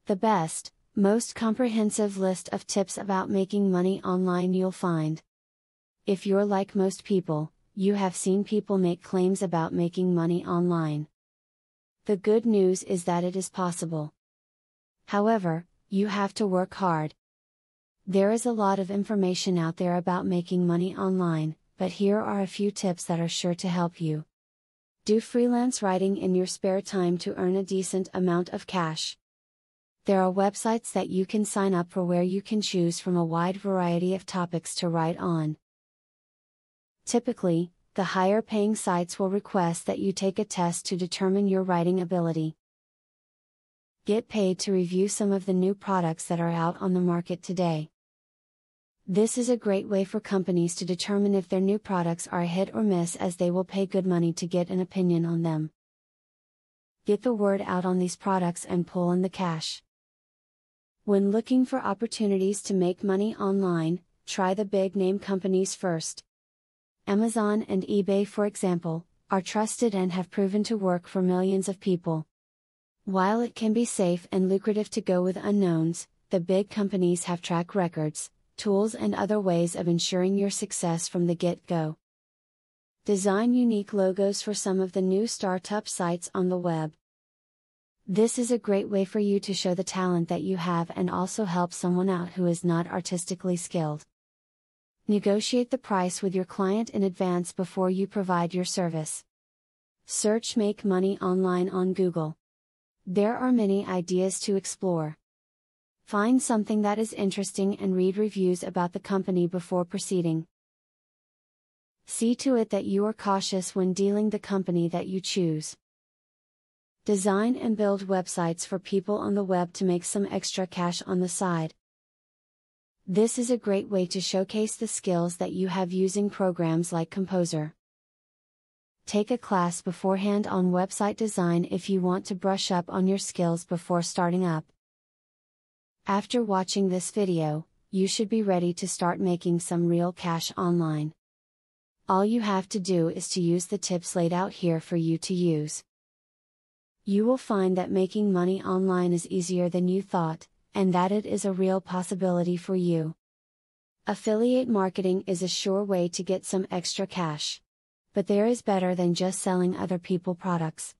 The best, most comprehensive list of tips about making money online you'll find. If you're like most people, you have seen people make claims about making money online. The good news is that it is possible. However, you have to work hard. There is a lot of information out there about making money online, but here are a few tips that are sure to help you. Do freelance writing in your spare time to earn a decent amount of cash. There are websites that you can sign up for where you can choose from a wide variety of topics to write on. Typically, the higher paying sites will request that you take a test to determine your writing ability. Get paid to review some of the new products that are out on the market today. This is a great way for companies to determine if their new products are a hit or miss, as they will pay good money to get an opinion on them. Get the word out on these products and pull in the cash. When looking for opportunities to make money online, try the big name companies first. Amazon and eBay, for example, are trusted and have proven to work for millions of people. While it can be safe and lucrative to go with unknowns, the big companies have track records, tools and other ways of ensuring your success from the get-go. Design unique logos for some of the new startup sites on the web. This is a great way for you to show the talent that you have and also help someone out who is not artistically skilled. Negotiate the price with your client in advance before you provide your service. Search Make Money Online on Google. There are many ideas to explore. Find something that is interesting and read reviews about the company before proceeding. See to it that you are cautious when dealing the company that you choose. Design and build websites for people on the web to make some extra cash on the side. This is a great way to showcase the skills that you have using programs like Composer. Take a class beforehand on website design if you want to brush up on your skills before starting up. After watching this video, you should be ready to start making some real cash online. All you have to do is to use the tips laid out here for you to use. You will find that making money online is easier than you thought, and that it is a real possibility for you. Affiliate marketing is a sure way to get some extra cash. But there is better than just selling other people's products.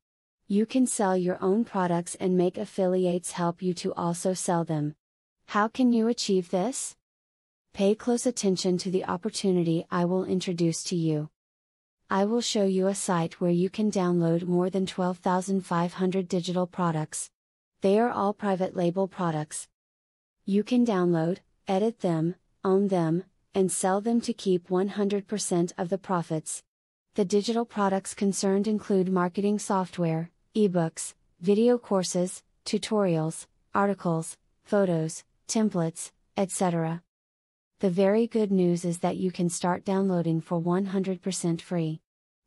You can sell your own products and make affiliates help you to also sell them. How can you achieve this? Pay close attention to the opportunity I will introduce to you. I will show you a site where you can download more than 12,500 digital products. They are all private label products. You can download, edit them, own them, and sell them to keep 100% of the profits. The digital products concerned include marketing software, ebooks, video courses, tutorials, articles, photos, templates, etc. The very good news is that you can start downloading for 100% free.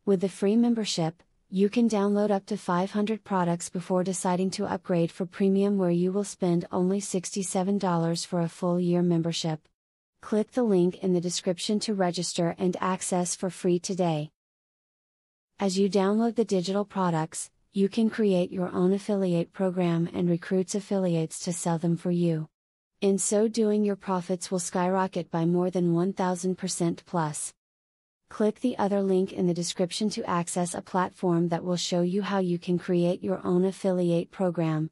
With the free membership, you can download up to 500 products before deciding to upgrade for premium, where you will spend only $67 for a full year membership. Click the link in the description to register and access for free today. As you download the digital products, you can create your own affiliate program and recruit affiliates to sell them for you. In so doing, your profits will skyrocket by more than 1000% plus. Click the other link in the description to access a platform that will show you how you can create your own affiliate program.